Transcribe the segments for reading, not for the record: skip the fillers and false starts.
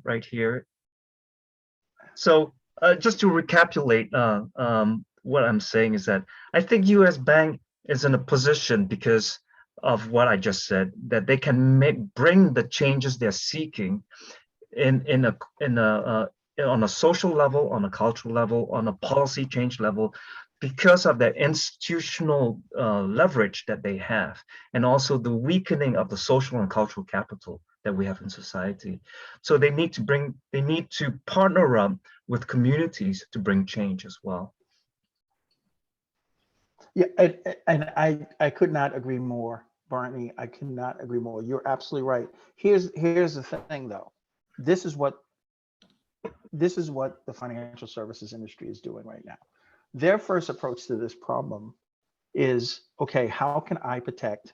right here. So just to recapitulate, what I'm saying is that I think U.S. Bank is in a position because of what I just said, that they can bring the changes they're seeking in a on a social level, on a cultural level, on a policy change level, because of the institutional leverage that they have, and also the weakening of the social and cultural capital that we have in society. So they need to partner up with communities to bring change as well. Yeah, and I could not agree more, Barney. I cannot agree more. You're absolutely right. Here's the thing, though. This is what the financial services industry is doing right now. Their first approach to this problem is, okay, how can I protect?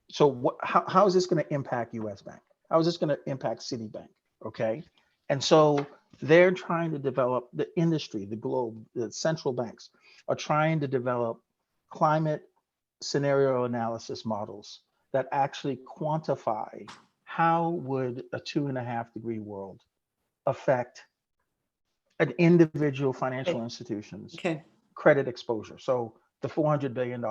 So how is this going to impact U.S. Bank? How is this going to impact Citibank? Okay, and so they're trying to develop, the industry, the globe, the central banks are trying to develop climate scenario analysis models that actually quantify how would a 2.5-degree world affect an individual financial institution's credit exposure. So the $400 billion,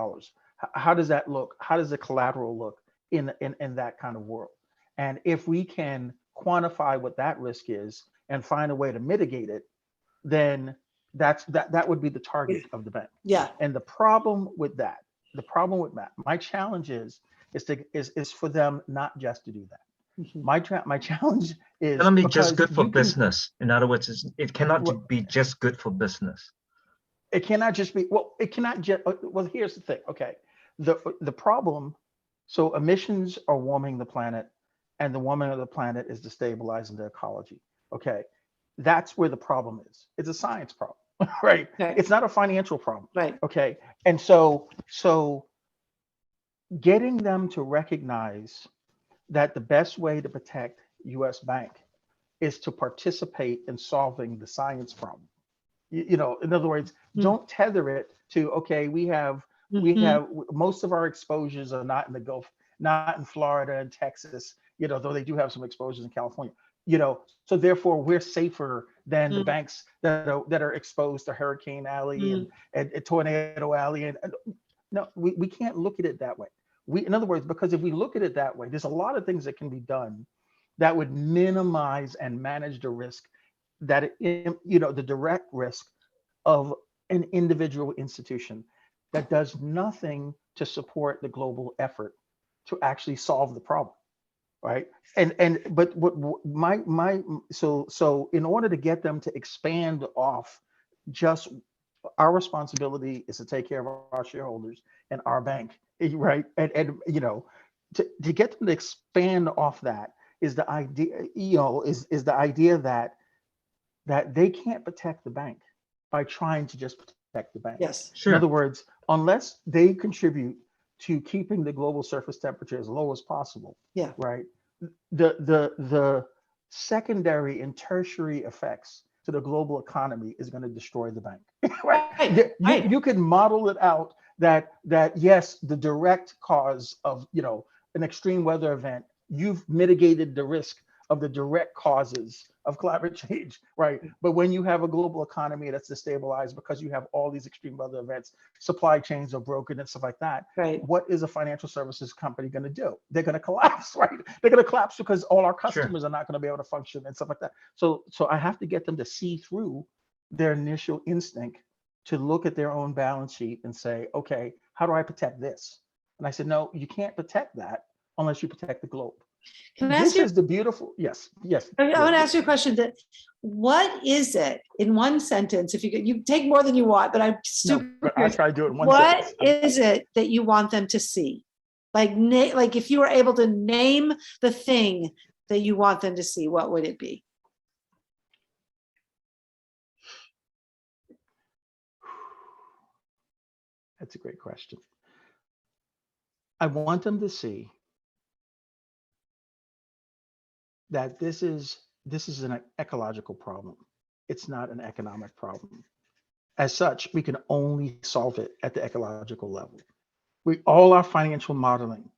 how does that look? How does the collateral look in that kind of world? And if we can quantify what that risk is and find a way to mitigate it, then that would be the target of the bank. Yeah. And the problem with that, my challenge is for them not just to do that. My challenge is, It cannot be just good for business. In other words, it cannot be just good for business. It cannot just be, it cannot just, well, here's the thing. Okay. The problem, so emissions are warming the planet, and the warming of the planet is destabilizing the ecology. Okay. That's where the problem is. It's a science problem, right? Okay. It's not a financial problem. Right. Okay. And so getting them to recognize that the best way to protect US Bank is to participate in solving the science problem. In other words, don't tether it to, okay, we have most of our exposures are not in the Gulf, not in Florida and Texas, though they do have some exposures in California, so therefore we're safer than the banks that are exposed to Hurricane Alley and Tornado Alley. And no, we can't look at it that way. In other words, because if we look at it that way, there's a lot of things that can be done that would minimize and manage the risk, that the direct risk of an individual institution that does nothing to support the global effort to actually solve the problem, right? But so in order to get them to expand off just our responsibility is to take care of our shareholders and our bank, right? And to get them to expand off that is the idea, is the idea that they can't protect the bank by trying to just protect the bank. Yes. Sure. In other words, unless they contribute to keeping the global surface temperature as low as possible, Yeah. right? The secondary and tertiary effects to the global economy is going to destroy the bank. Right? You can model it out that yes, the direct cause of an extreme weather event, you've mitigated the risk of the direct causes of climate change, right? But when you have a global economy that's destabilized because you have all these extreme weather events, supply chains are broken and stuff like that, right? What is a financial services company going to do? They're going to collapse, right? They're going to collapse because all our customers are not going to be able to function and stuff like that. So I have to get them to see through their initial instinct to look at their own balance sheet and say, okay, how do I protect this? And I said, no, you can't protect that unless you protect the globe. Can I ask you? This is the beautiful, yes. I want to ask you a question. That what is it in one sentence? If you take more than you want, but I'm super curious. I try to do it in one What sentence. is it that you want them to see? Like if you were able to name the thing that you want them to see, what would it be? That's a great question. I want them to see that this is an ecological problem. It's not an economic problem. As such, we can only solve it at the ecological level. All our financial modeling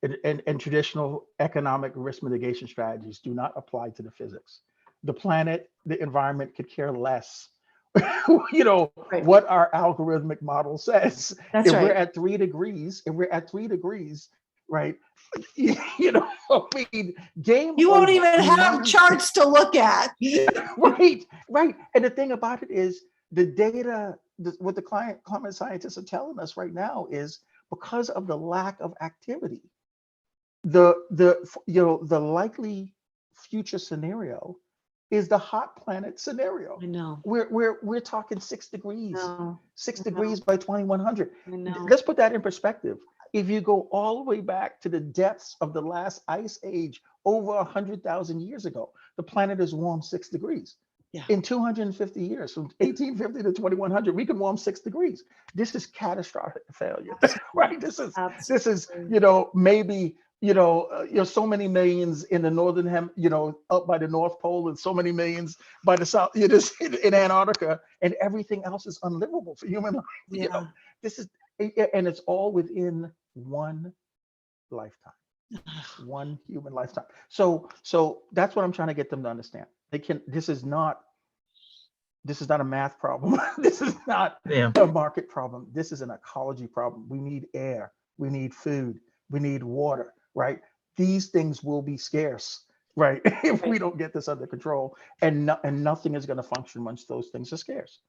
And traditional economic risk mitigation strategies do not apply to the physics. The planet, the environment could care less, Right. what our algorithmic model says. That's If we're right. at 3 degrees, right? I mean, game You won't over. even I mean, have charts to look at. right. And the thing about it is the data, what the climate scientists are telling us right now is because of the lack of activity, the likely future scenario is the hot planet scenario. I know. We're talking 6 degrees, No, six I know. degrees by 2100. I know. Let's put that in perspective. If you go all the way back to the depths of the last ice age over 100,000 years ago, the planet has warmed 6 degrees. Yeah. In 250 years, from 1850 to 2100, we can warm 6 degrees. This is catastrophic failure, right? This is Absolutely. maybe so many millions in the northern up by the North Pole, and so many millions by the south, just in Antarctica, and everything else is unlivable for human life. Yeah. This is, and it's all within one lifetime, one human lifetime. So that's what I'm trying to get them to understand. This is not a math problem. This is not Yeah. a market problem. This is an ecology problem. We need air, we need food, we need water, right? These things will be scarce, right? If we don't get this under control, and nothing is going to function once those things are scarce.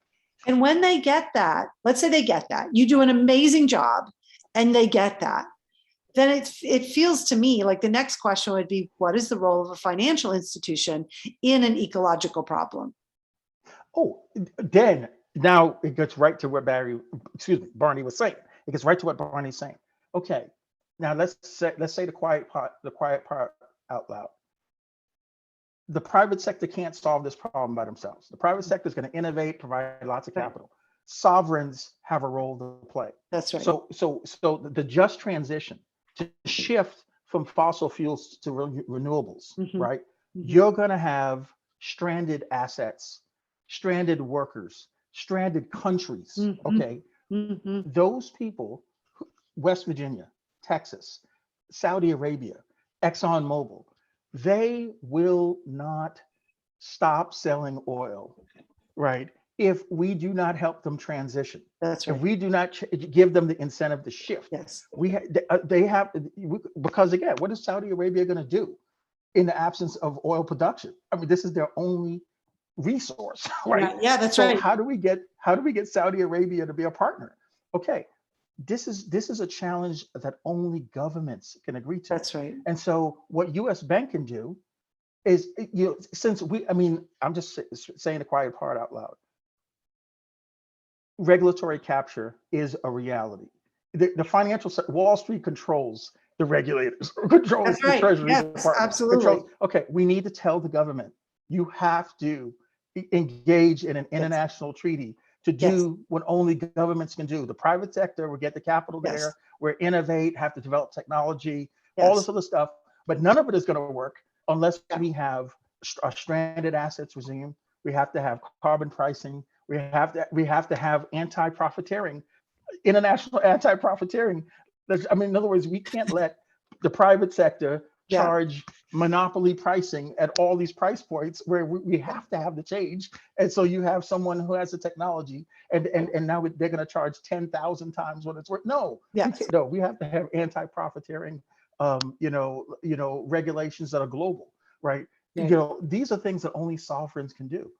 And when they get that, let's say they get that, you do an amazing job and they get that, then it feels to me like the next question would be, what is the role of a financial institution in an ecological problem? Oh, then now it gets right to what Barney was saying. It gets right to what Barney's saying. Okay, now let's say the quiet part out loud. The private sector can't solve this problem by themselves. The private sector is going to innovate, provide lots of Right. capital. Sovereigns have a role to play. That's right. So the just transition to shift from fossil fuels to renewables, Mhm. right? Mhm. You're going to have stranded assets, stranded workers, stranded countries. Mhm. Okay, Mhm. those people, West Virginia, Texas, Saudi Arabia, ExxonMobil, they will not stop selling oil, right? If we do not help them transition, That's if right. we do not give them the incentive to shift, Yes. they have, because again, what is Saudi Arabia going to do in the absence of oil production? I mean, this is their only resource, right? Yeah, that's So right. how do we get Saudi Arabia to be a partner? Okay, this is a challenge that only governments can agree to. That's right. And so what US Bank can do is, I'm just saying the quiet part out loud. Regulatory capture is a reality. The financial Wall Street controls the regulators, controls That's the right. Treasury Yes, Department, absolutely. okay, we need to tell the government, you have to engage in an Yes. international treaty to Yes. do what only governments can do. The private sector will get the capital Yes. there, we'll innovate, have to develop technology, all Yes. this other stuff, but none of it is going to work unless Yeah. we have a stranded assets regime. We have to have carbon pricing. We have to have anti-profiteering, international anti-profiteering. In other words, we can't let the private sector Yeah. charge monopoly pricing at all these price points where we have to have the change. And so you have someone who has the technology, and now they're going to charge 10,000 times what it's worth. No, we Yes. can't. No, we have to have anti-profiteering, regulations that are global, right? Right. These are things that only sovereigns can do.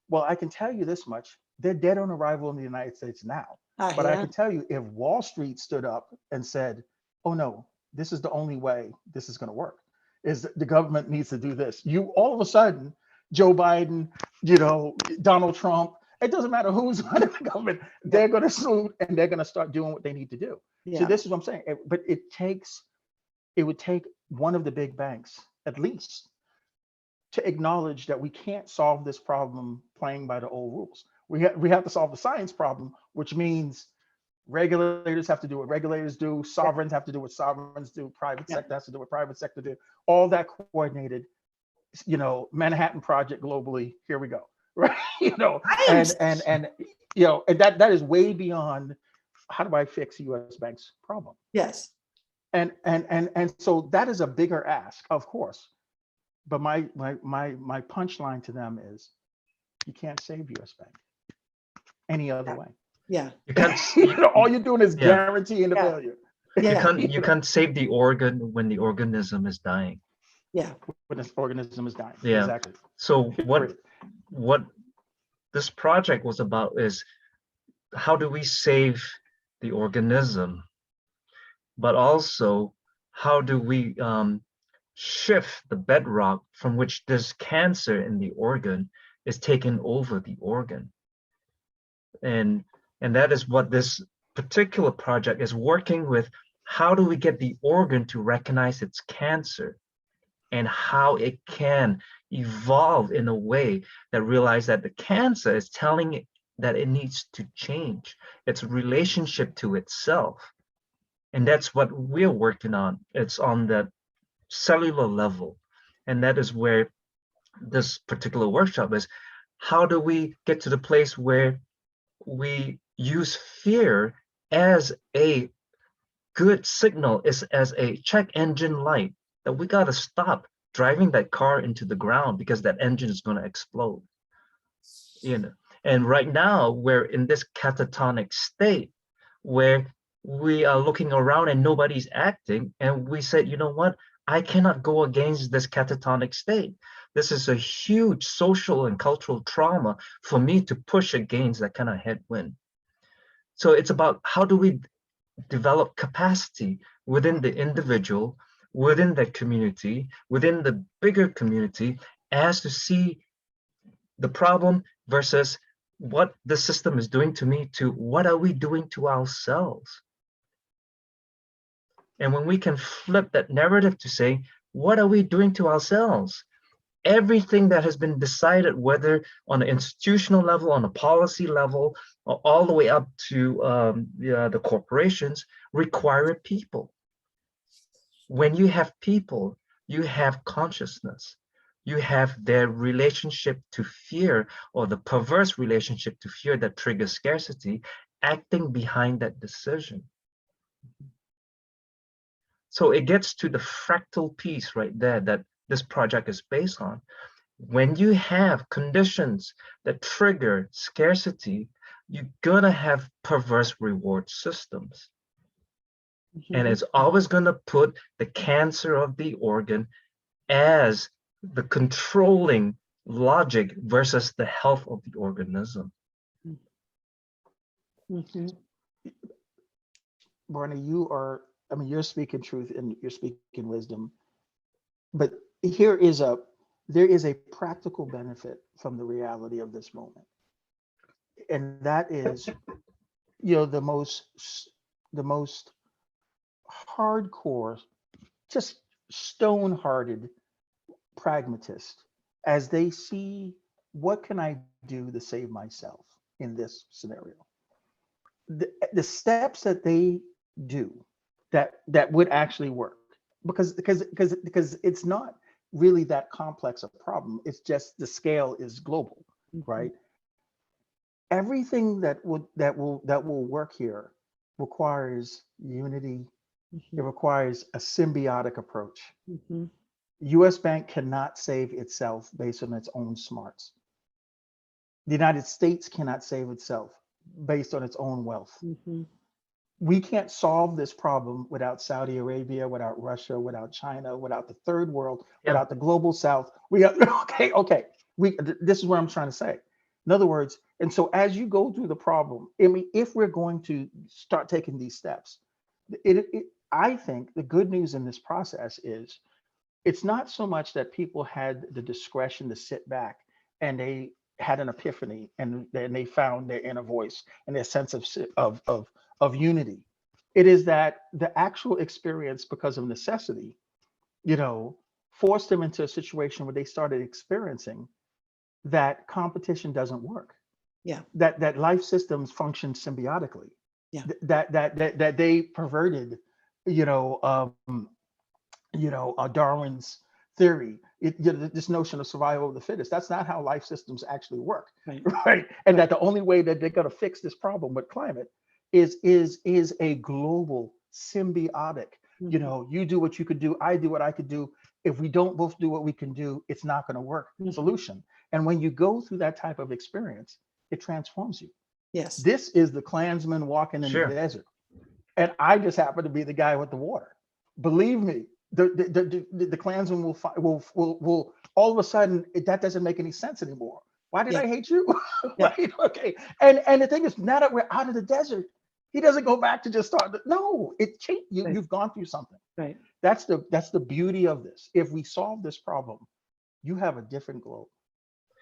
Well, I can tell you this much: they're dead on arrival in the United States now. But I Yeah. can tell you, if Wall Street stood up and said, "Oh no, this is the only way this is going to work, is the government needs to do this," you all of a sudden, Joe Biden, Donald Trump, it doesn't matter who's running the government, they're going to salute and they're going to start doing what they need to do. So Yeah. this is what I'm saying. But it would take one of the big banks at least to acknowledge that we can't solve this problem playing by the old rules. We have to solve the science problem, which means regulators have to do what regulators do, Yeah. sovereigns have to do what sovereigns do, private Yeah. sector has to do what private sector do. All that coordinated, Manhattan Project globally. Here we go, right? I am. And that is way beyond how do I fix U.S. Bank's problem. Yes. And so that is a bigger ask, of course. But my punchline to them is, you can't save US Bank any other way. Yeah. You can't. All you're doing is Yeah. guaranteeing the Yeah. failure. Yeah. You can't save the organ when the organism is dying. Yeah. When this organism is dying. Yeah. Exactly. So Period. what this project was about is, how do we save the organism, but also how do we shift the bedrock from which this cancer in the organ is taking over the organ. And that is what this particular project is working with. How do we get the organ to recognize its cancer, and how it can evolve in a way that realize that the cancer is telling it that it needs to change its relationship to itself. And that's what we're working on. It's on the cellular level. And that is where this particular workshop is. How do we get to the place where we use fear as a good signal, is as a check engine light, that we got to stop driving that car into the ground because that engine is going to explode. And right now we're in this catatonic state where we are looking around and nobody's acting, and we said, you know what, I cannot go against this catatonic state. This is a huge social and cultural trauma for me to push against that kind of headwind. So it's about, how do we develop capacity within the individual, within the community, within the bigger community, as to see the problem versus what the system is doing to me, to what are we doing to ourselves. And when we can flip that narrative to say, what are we doing to ourselves? Everything that has been decided, whether on an institutional level, on a policy level, or all the way up to the corporations, require people. When you have people, you have consciousness. You have their relationship to fear, or the perverse relationship to fear that triggers scarcity, acting behind that decision. So it gets to the fractal piece right there that this project is based on. When you have conditions that trigger scarcity, you're gonna have perverse reward systems. And it's always gonna put the cancer of the organ as the controlling logic versus the health of the organism. Mm-hmm. Barney, you're speaking truth and you're speaking wisdom. But there is a practical benefit from the reality of this moment. And that is, the most hardcore, just stone-hearted pragmatist, as they see, what can I do to save myself in this scenario? The steps that they do that would actually work, because it's not really that complex a problem. It's just the scale is global, right? Everything that will work here requires unity. It requires a symbiotic approach. US Bank cannot save itself based on its own smarts. The United States cannot save itself based on its own wealth. We can't solve this problem without Saudi Arabia, without Russia, without China, without the third world, without the global South. We got okay. This is what I'm trying to say. In other words, and so as you go through the problem, I mean, if we're going to start taking these steps, I think the good news in this process is, it's not so much that people had the discretion to sit back and they had an epiphany and then they found their inner voice and their sense of unity. It is that the actual experience, because of necessity, forced them into a situation where they started experiencing that competition doesn't work. Yeah. That life systems function symbiotically. Yeah. That they perverted, Darwin's theory, this notion of survival of the fittest. That's not how life systems actually work, right? And that the only way that they're going to fix this problem with climate is a global symbiotic You know, you do what you could do, I do what I could do. If we don't both do what we can do, it's not going to work. Mhm. Solution. And when you go through that type of experience, it transforms you. Yes. This is the Klansman walking in the Sure. desert. And I just happen to be the guy with the water. Believe me, the Klansman will all of a sudden, that doesn't make any sense anymore. Why did Yeah. I hate you? Yeah. Right? Okay. And the thing is, now that we're out of the desert, he doesn't go back to just start. No, it changed. Right. You've gone through something. Right. That's the beauty of this. If we solve this problem, you have a different globe.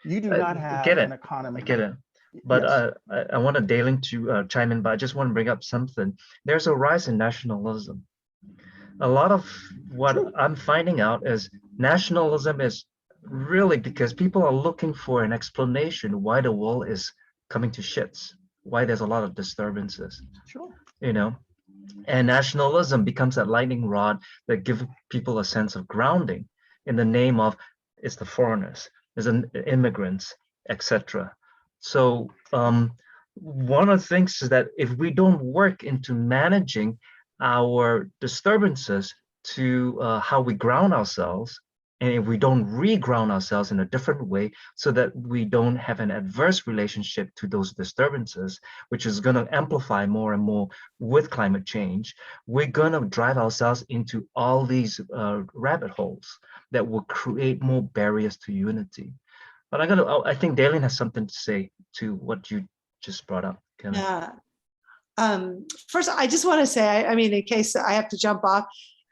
You do not I have get it. an economy. I get it. But Yes. I want Dalen to chime in, but I just want to bring up something. There's a rise in nationalism. A lot of what True. I'm finding out is nationalism is really because people are looking for an explanation why the world is coming to shits, why there's a lot of disturbances, Sure. you know? And nationalism becomes that lightning rod that gives people a sense of grounding in the name of it's the foreigners, it's an immigrants, etc. So one of the things is that if we don't work into managing our disturbances to how we ground ourselves, and if we don't reground ourselves in a different way so that we don't have an adverse relationship to those disturbances, which is going to amplify more and more with climate change, we're going to drive ourselves into all these rabbit holes that will create more barriers to unity. But I think Dalen has something to say to what you just brought up. Kevin. Yeah. First, I just want to say, I mean, in case I have to jump off,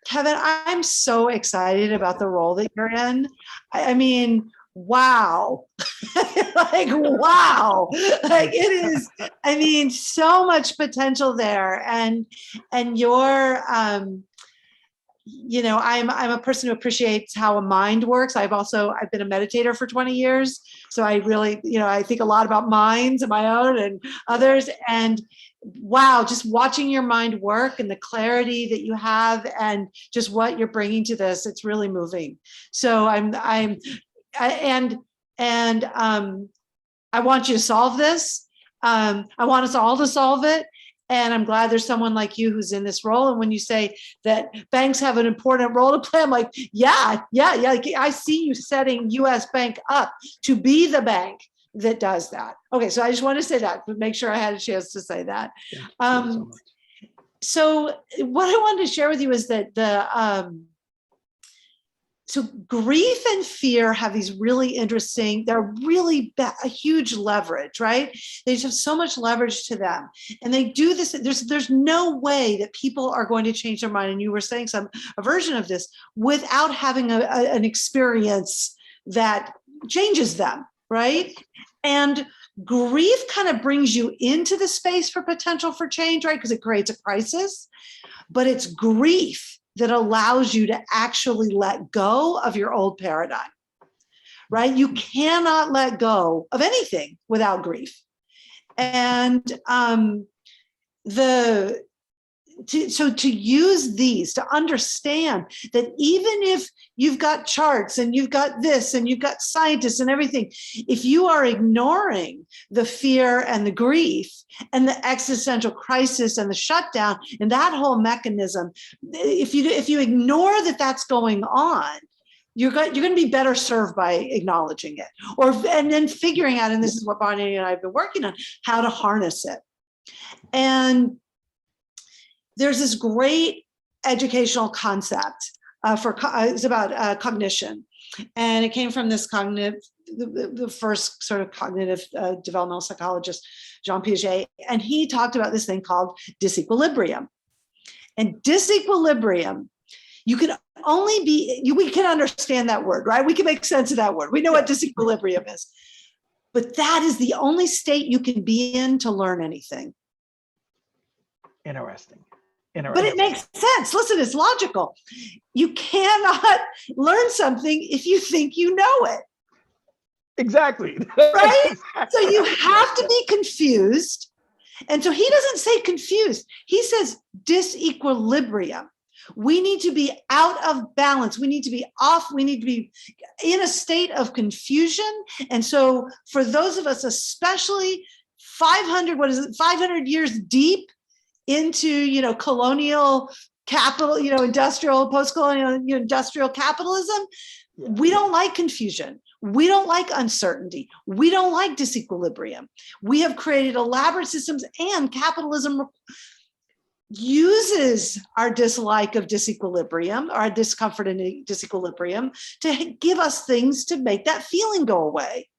Kevin, I'm so excited about the role that you're in. I mean, wow. Like, wow. Like it is, I mean, so much potential there. And you're, you know, I'm a person who appreciates how a mind works. I've been a meditator for 20 years. So I really, you know, I think a lot about minds of my own and others. And wow, just watching your mind work and the clarity that you have and just what you're bringing to this, it's really moving. So I want you to solve this. I want us all to solve it. And I'm glad there's someone like you who's in this role. And when you say that banks have an important role to play, I'm like, yeah. Like, I see you setting US Bank up to be the bank that does that. Okay, so I just want to say that, but make sure I had a chance to say that. Thank you so much. So what I wanted to share with you is that so grief and fear have these really interesting, they're really a huge leverage, right? They just have so much leverage to them. And they do this, there's no way that people are going to change their mind. And you were saying a version of this without having an experience that changes them, right? And grief kind of brings you into the space for potential for change, right? Because it creates a crisis, but it's grief that allows you to actually let go of your old paradigm, right? You cannot let go of anything without grief. And to use these, to understand that even if you've got charts and you've got this and you've got scientists and everything, if you are ignoring the fear and the grief and the existential crisis and the shutdown and that whole mechanism, if you ignore that that's going on, you're going to be better served by acknowledging it, and then figuring out, and this is what Bonnie and I have been working on, how to harness it. And there's this great educational concept it's about cognition, and it came from this the first sort of cognitive developmental psychologist, Jean Piaget, and he talked about this thing called disequilibrium. And disequilibrium, we can understand that word, right? We can make sense of that word. We know what disequilibrium is, but that is the only state you can be in to learn anything. Interesting. But it makes sense. Listen, it's logical. You cannot learn something if you think you know it. Exactly. Right? Exactly. So you have to be confused. And so he doesn't say confused. He says disequilibrium. We need to be out of balance. We need to be off. We need to be in a state of confusion. And so for those of us, especially 500 years deep into, colonial capital, industrial, post-colonial, industrial capitalism. Yeah. We don't like confusion. We don't like uncertainty. We don't like disequilibrium. We have created elaborate systems, and capitalism uses our dislike of disequilibrium, our discomfort in disequilibrium, to give us things to make that feeling go away.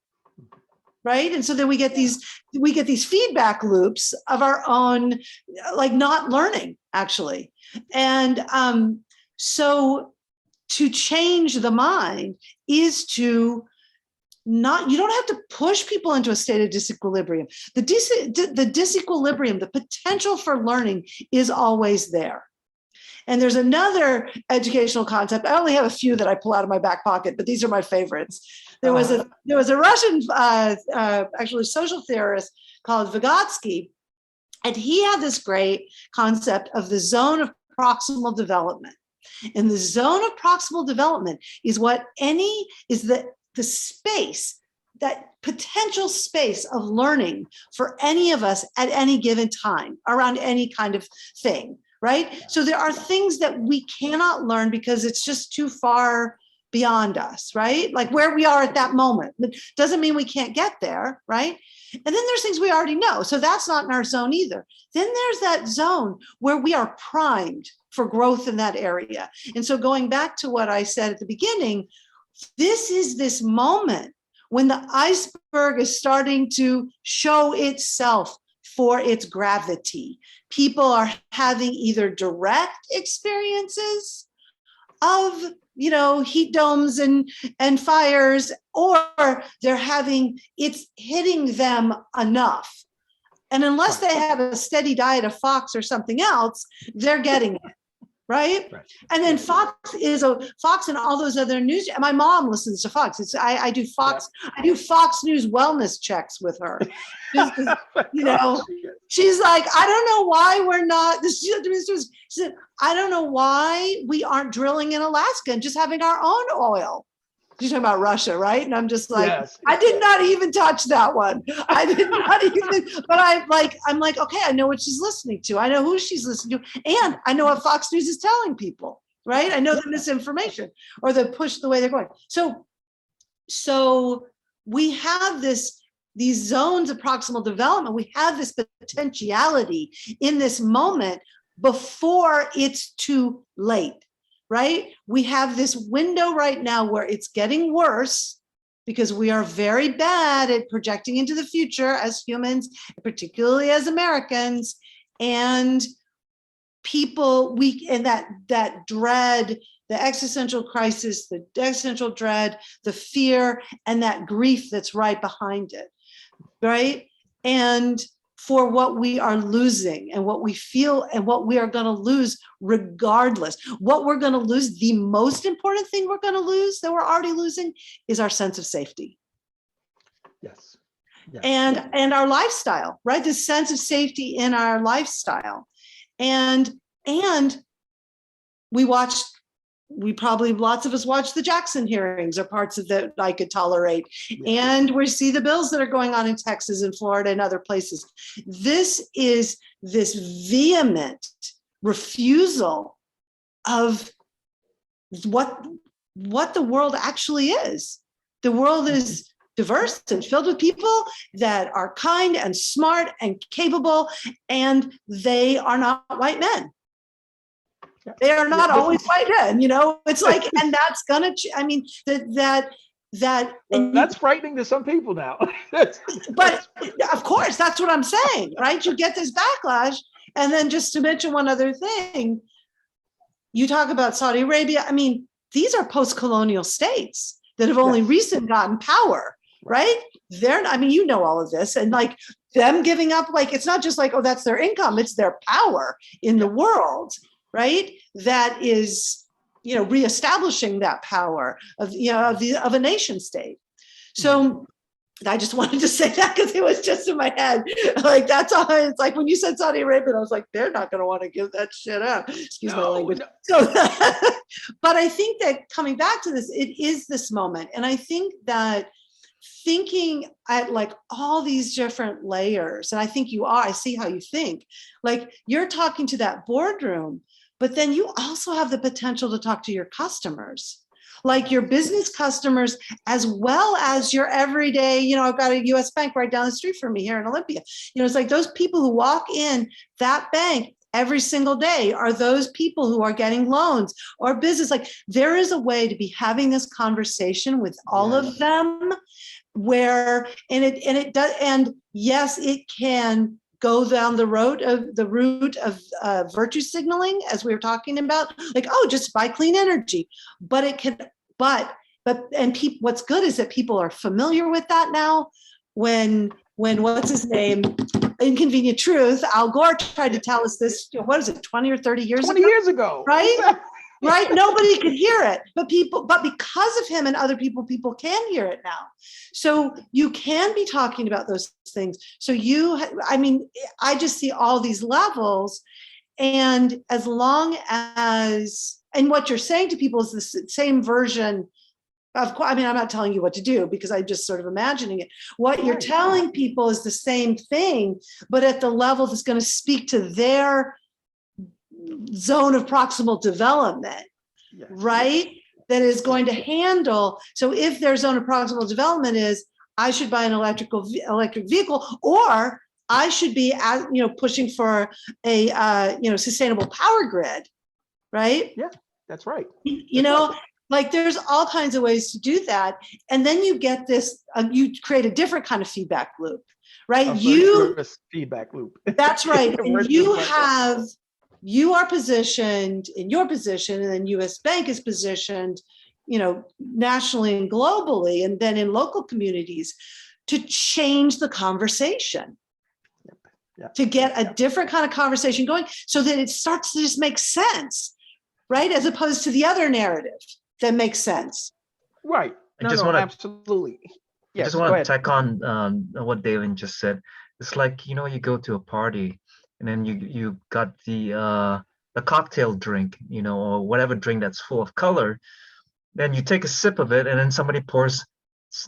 Right. And so then we get these feedback loops of our own, like not learning, actually. And so to change the mind is to you don't have to push people into a state of disequilibrium. The disequilibrium, the potential for learning is always there. And there's another educational concept. I only have a few that I pull out of my back pocket, but these are my favorites. There was a Russian, actually social theorist called Vygotsky, and he had this great concept of the zone of proximal development. And the zone of proximal development is the space, that potential space of learning for any of us at any given time around any kind of thing, right? So there are things that we cannot learn because it's just too far beyond us, right? Like where we are at that moment. It doesn't mean we can't get there, right? And then there's things we already know. So that's not in our zone either. Then there's that zone where we are primed for growth in that area. And so going back to what I said at the beginning, this is this moment when the iceberg is starting to show itself for its gravity. People are having either direct experiences of, heat domes and fires, or it's hitting them enough. And unless they have a steady diet of Fox or something else, they're getting it. Right? And then Fox and all those other news. My mom listens to Fox. I do Fox. Yeah. I do Fox News wellness checks with her. She's like, I don't know why we're not. She said, I don't know why we aren't drilling in Alaska and just having our own oil. You're talking about Russia, right? And I'm just like, yes. I did not even touch that one. I did not even, but I'm like, okay, I know what she's listening to. I know who she's listening to. And I know what Fox News is telling people, right? I know the misinformation or the push, the way they're going. So we have these zones of proximal development. We have this potentiality in this moment before it's too late. Right? We have this window right now where it's getting worse because we are very bad at projecting into the future as humans, particularly as Americans, and people, and that dread, the existential crisis, the existential dread, the fear, and that grief that's right behind it, right? And for what we are losing and what we feel and what we are going to lose regardless. What we're going to lose, the most important thing we're going to lose that we're already losing is our sense of safety. Yes. And our lifestyle, right? The sense of safety in our lifestyle. And lots of us watched the Jackson hearings or parts of that I could tolerate. Yeah. And we see the bills that are going on in Texas and Florida and other places. This is this vehement refusal of what the world actually is. The world is diverse and filled with people that are kind and smart and capable, and they are not white men. They are not always white men, it's like, and that's gonna, that's frightening to some people now. But of course, that's what I'm saying, right? You get this backlash. And then just to mention one other thing, you talk about Saudi Arabia. These are post-colonial states that have only recently gotten power, right? All of this, and like them giving up, like, it's not just like, oh, that's their income, it's their power in the world. Right, that is, reestablishing that power of a nation state. So I just wanted to say that because it was just in my head. Like that's all. It's like when you said Saudi Arabia, I was like, they're not going to want to give that shit up. Excuse my language. No. So, but I think that coming back to this, it is this moment, and I think that thinking at like all these different layers, and I think you are. I see how you think. Like you're talking to that boardroom but then you also have the potential to talk to your customers, like your business customers, as well as your everyday, I've got a US bank right down the street from me here in Olympia. It's like those people who walk in that bank every single day are those people who are getting loans or business. Like there is a way to be having this conversation with all of them where, and it does, and yes, it can go down the route of virtue signaling, as we were talking about, like, oh, just buy clean energy. But it can, and people, what's good is that people are familiar with that now. When what's his name, Inconvenient Truth, Al Gore tried to tell us this, what is it, 20 or 30 years 20 ago? years ago. Right? Right? Nobody could hear it, but because of him and other people can hear it now. So you can be talking about those things. So I just see all these levels, and as long as, and what you're saying to people is the same version of, I'm not telling you what to do because I'm just sort of imagining it. What you're telling people is the same thing, but at the level that's going to speak to their zone of proximal development, right? That is going to handle. So if their zone of proximal development is, I should buy an electric vehicle, or I should be, pushing for a, sustainable power grid, right? Yeah, that's right. Like there's all kinds of ways to do that. And then you get this, you create a different kind of feedback loop, right? Feedback loop. That's right. And you are positioned in your position, and then US Bank is positioned, nationally and globally, and then in local communities to change the conversation, to get a different kind of conversation going so that it starts to just make sense, right? As opposed to the other narrative that makes sense. Right. Absolutely. I just want to tack on what David just said. It's like, you go to a party and then you got the cocktail drink, or whatever drink that's full of color. Then you take a sip of it and then somebody pours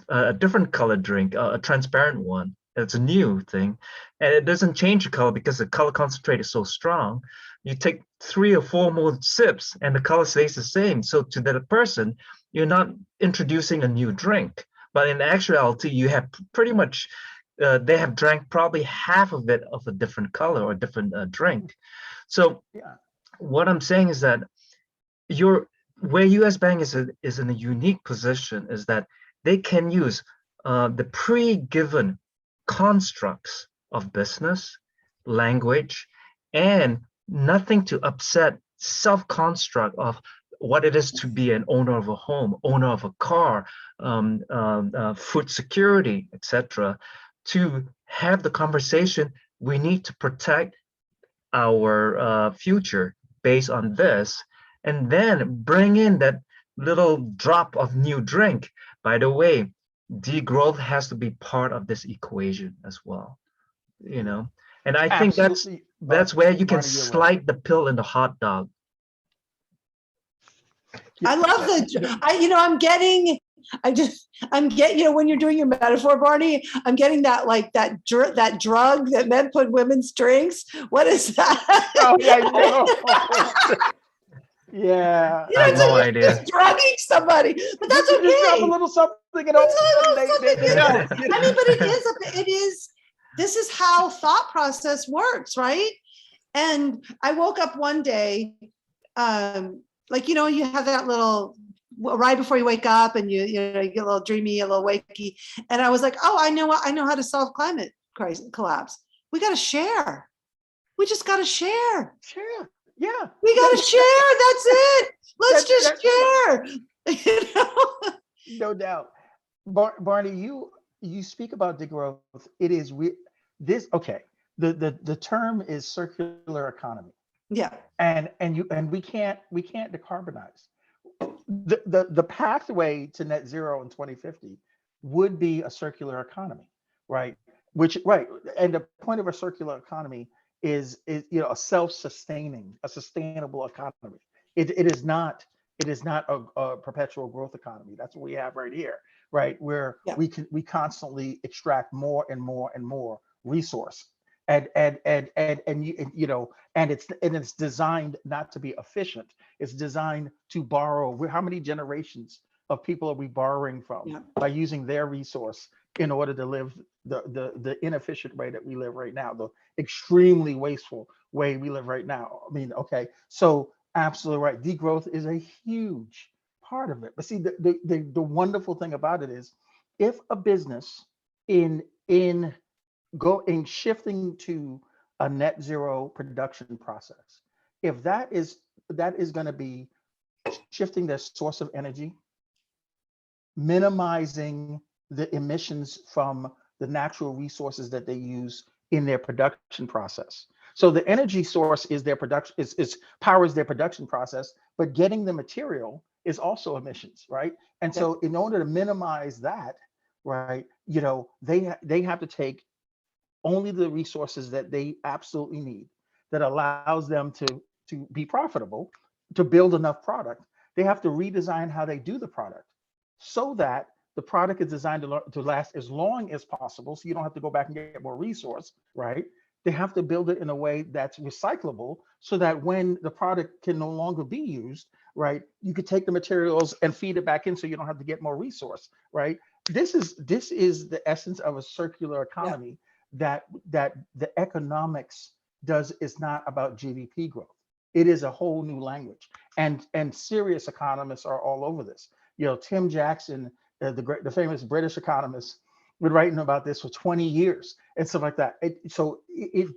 a different colored drink, a transparent one. It's a new thing. And it doesn't change the color because the color concentrate is so strong. You take 3 or 4 more sips and the color stays the same. So to that person, you're not introducing a new drink. But in actuality, you have pretty much, they have drank probably half of it of a different color or different drink. So what I'm saying is that where US Bank is in a unique position is that they can use the pre-given constructs of business, language, and nothing to upset self-construct of what it is to be an owner of a home, owner of a car, food security, etc., to have the conversation. We need to protect our future based on this, and then bring in that little drop of new drink. By the way, degrowth has to be part of this equation as well, and I think that's where you can slide the pill in the hot dog. I love when you're doing your metaphor, Barney, I'm getting that, like that drug that men put women's drinks. What is that? Oh yeah, yeah. I have no idea. Just drugging somebody, but that's okay. Just drop a little something and all of a sudden they know. But it is. This is how thought process works, right? And I woke up one day, you have that little right before you wake up, and you get a little dreamy, a little wakey, and I was like, oh, I know how to solve climate collapse. We got to share. We just got to share. Share. Yeah. We got to share. That's it. Let's just share. No doubt. Barney, you speak about degrowth. It is the term is circular economy. Yeah. And we can't decarbonize. The pathway to net zero in 2050 would be a circular economy, right? And the point of a circular economy is a self-sustaining, a sustainable economy. It is not a perpetual growth economy. That's what we have right here, right? Where we constantly extract more and more and more resource. and it's designed not to be efficient. It's designed to borrow. How many generations of people are we borrowing from Yeah. by using their resource in order to live the inefficient way that we live right now, the extremely wasteful way we live right now? I mean, okay, so absolutely right. Degrowth is a huge part of it. But see, the wonderful thing about it is, if a business in shifting to a net zero production process, if that is going to be shifting their source of energy, minimizing the emissions from the natural resources that they use in their production process. So the energy source is their production, is powers their production process, but getting the material is also emissions, right? And Yep. so in order to minimize that, right, they have to take only the resources that they absolutely need, that allows them to be profitable, to build enough product. They have to redesign how they do the product so that the product is designed to last as long as possible, so you don't have to go back and get more resource, right? They have to build it in a way that's recyclable, so that when the product can no longer be used, right, you could take the materials and feed it back in, so you don't have to get more resource, right? This is the essence of a circular Yeah. economy, that the economics does is not about GDP growth. It is a whole new language, and serious economists are all over this. Tim Jackson, the famous British economist, been writing about this for 20 years and stuff like that.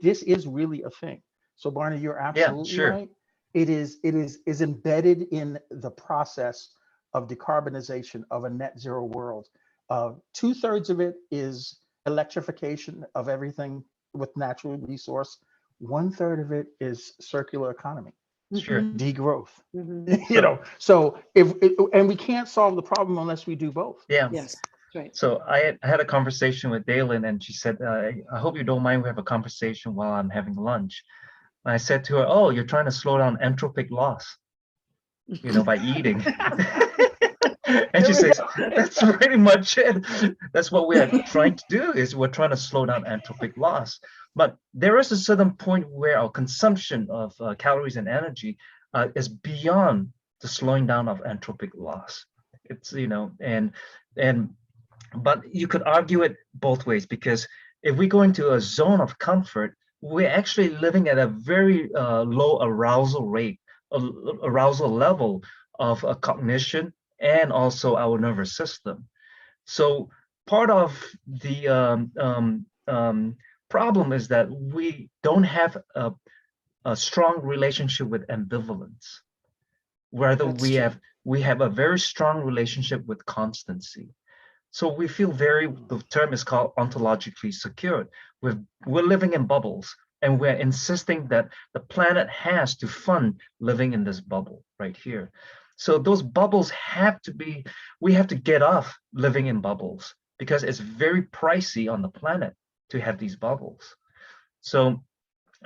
This is really a thing. So Barney, you're Yeah, absolutely sure. right. It is embedded in the process of decarbonization of a net zero world. 2/3 of it is electrification of everything with natural resource. 1/3 of it is circular economy, Sure. Mhm. degrowth. Mhm. So and we can't solve the problem unless we do both. Yeah. Yes, right. So I had a conversation with Dalen, and she said, I hope you don't mind we have a conversation while I'm having lunch. And I said to her, oh, you're trying to slow down entropic loss, by eating. And There she we says, go. that's pretty much it. That's what we are trying to do, is we're trying to slow down entropic loss. But there is a certain point where our consumption of calories and energy is beyond the slowing down of entropic loss. It's, and but you could argue it both ways, because if we go into a zone of comfort, we're actually living at a very low arousal rate, arousal level of cognition and also our nervous system. So part of the problem is that we don't have a strong relationship with ambivalence. Rather, That's we true. have a very strong relationship with constancy. So we feel the term is called ontologically secured. We're living in bubbles, and we're insisting that the planet has to fund living in this bubble right here. So those bubbles we have to get off living in bubbles, because it's very pricey on the planet to have these bubbles. So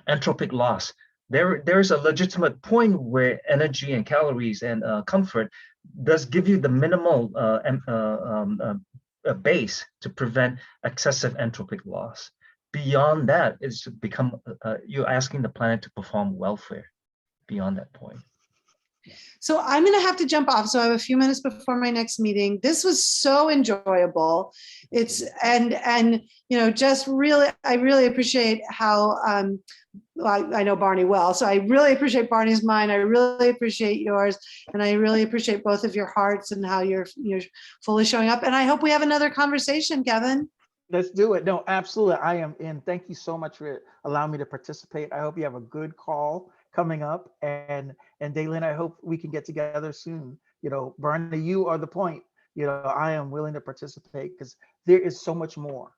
entropic loss, there's a legitimate point where energy and calories and comfort does give you the minimal a base to prevent excessive entropic loss. Beyond that, it's become you're asking the planet to perform welfare beyond that point. So I'm going to have to jump off. So I have a few minutes before my next meeting. This was so enjoyable. It's and just really, I really appreciate how I know Barney well, so I really appreciate Barney's mind. I really appreciate yours, and I really appreciate both of your hearts and how you're fully showing up. And I hope we have another conversation, Kevin. Let's do it. No, absolutely. I am in. Thank you so much for allowing me to participate. I hope you have a good call coming up. And Daylin, I hope we can get together soon. Barney, you are the point. I am willing to participate, because there is so much more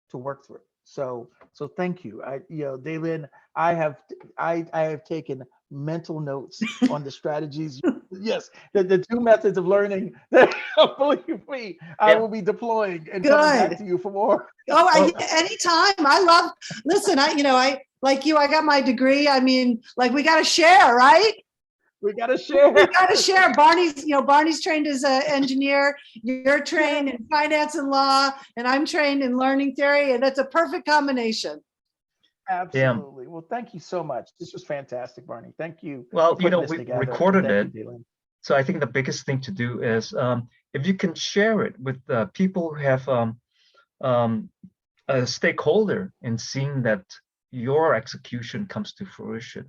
to work through. So thank you. Daylin, I have taken mental notes on the strategies. Yes, the two methods of learning that, believe me, I will be deploying and coming back to you for more. Oh, anytime. Listen, I like you, I got my degree. I mean, like, we got to share, right? We got to share. We got to share. Barney's trained as an engineer. You're trained in finance and law, and I'm trained in learning theory, and that's a perfect combination. Yeah. Absolutely. Well, thank you so much. This was fantastic, Barney. Thank you Well, for putting this we together. And recorded thank you, it. Dylan. So I think the biggest thing to do is if you can share it with people who have um, a stakeholder in seeing that your execution comes to fruition.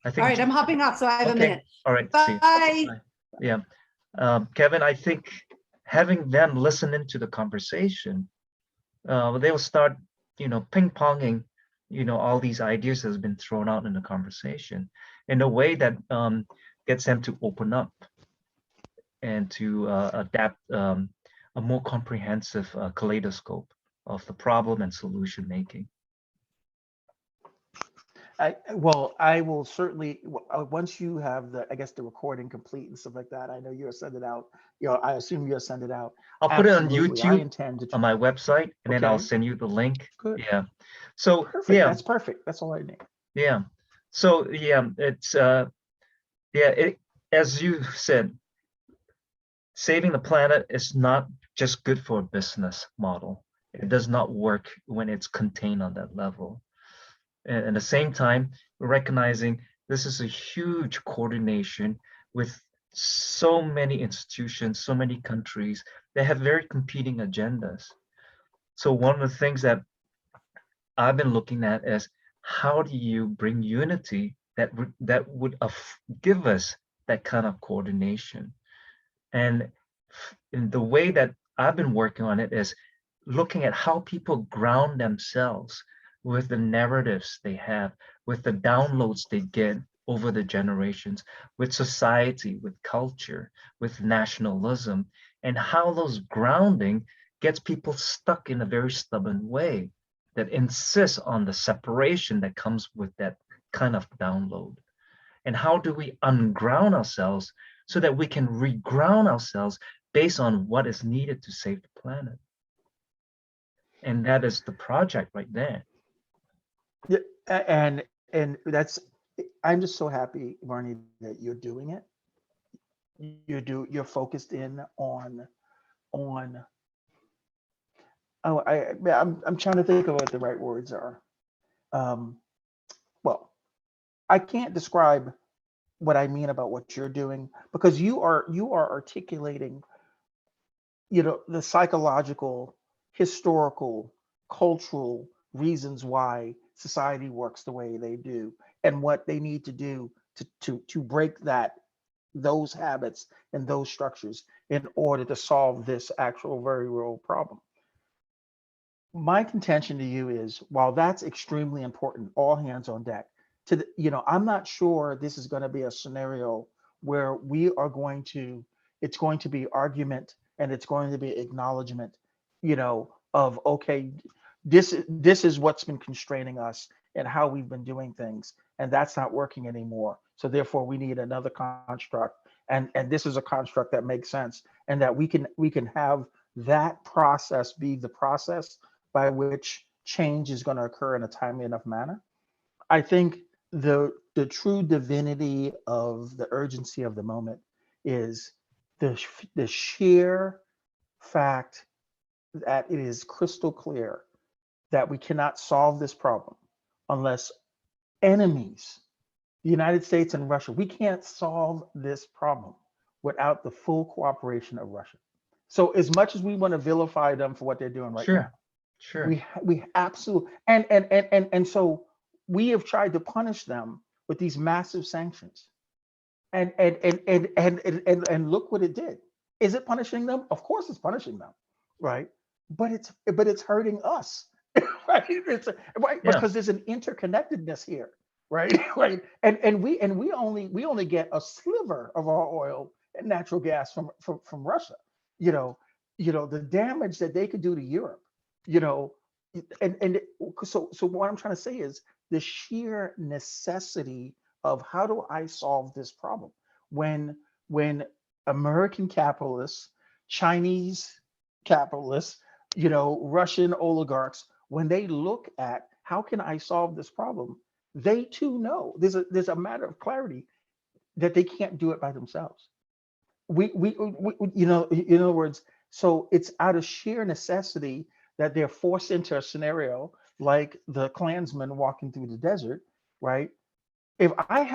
I All think, right, I'm hopping off, so I have a okay, minute. all right, see you. Bye. Bye. Yeah. Kevin, I think having them listen into the conversation, they'll start, ping-ponging, all these ideas that's been thrown out in the conversation in a way that gets them to open up and to adapt a more comprehensive kaleidoscope of the problem and solution making. I will certainly, once you have the, I guess, the recording complete and stuff like that, I know you'll send it out. I assume you'll send it out. I'll put it on Absolutely. I YouTube intend to. on my website, and then I'll Okay, send you the link. good. Yeah. So Perfect. yeah, That's perfect. That's all I need. yeah. So yeah, it's as you said, saving the planet is not just good for a business model. It does not work when it's contained on that level. And at the same time, recognizing this is a huge coordination with so many institutions, so many countries that have very competing agendas. So one of the things that I've been looking at is how do you bring unity that would give us that kind of coordination? And in the way that I've been working on it is looking at how people ground themselves with the narratives they have, with the downloads they get over the generations, with society, with culture, with nationalism, and how those grounding gets people stuck in a very stubborn way that insists on the separation that comes with that kind of download. And how do we unground ourselves so that we can reground ourselves based on what is needed to save the planet? And that is the project right there. Yeah, and that's. I'm just so happy, Barney, that you're doing it. You're focused in on. Oh, I'm trying to think of what the right words are. Um, well, I can't describe what I mean about what you're doing because you are articulating, the psychological, historical, cultural reasons why society works the way they do and what they need to do to break those habits and those structures in order to solve this actual very real problem. My contention to you is while that's extremely important, all hands on deck. I'm not sure this is going to be a scenario where it's going to be argument and it's going to be acknowledgement, of okay, this is what's been constraining us and how we've been doing things, and that's not working anymore. So therefore, we need another construct, and this is a construct that makes sense, and that we can have that process be the process by which change is going to occur in a timely enough manner. I think the true divinity of the urgency of the moment is the sheer fact that it is crystal clear that we cannot solve this problem unless enemies, the United States and Russia, we can't solve this problem without the full cooperation of Russia. So as much as we want to vilify them for what they're doing right now, Sure, sure. we absolutely and so we have tried to punish them with these massive sanctions and look what it did. Is it punishing them? Of course it's punishing them, right? But it's hurting us. Right, right, Yeah, because there's an interconnectedness here, right? Right, and we only get a sliver of our oil and natural gas from Russia. you know the damage that they could do to Europe, you know so what I'm trying to say is the sheer necessity of how do I solve this problem when American capitalists, Chinese capitalists, Russian oligarchs, when they look at how can I solve this problem, they too know there's a matter of clarity that they can't do it by themselves. We in other words, so it's out of sheer necessity that they're forced into a scenario like the Klansman walking through the desert, right? If I have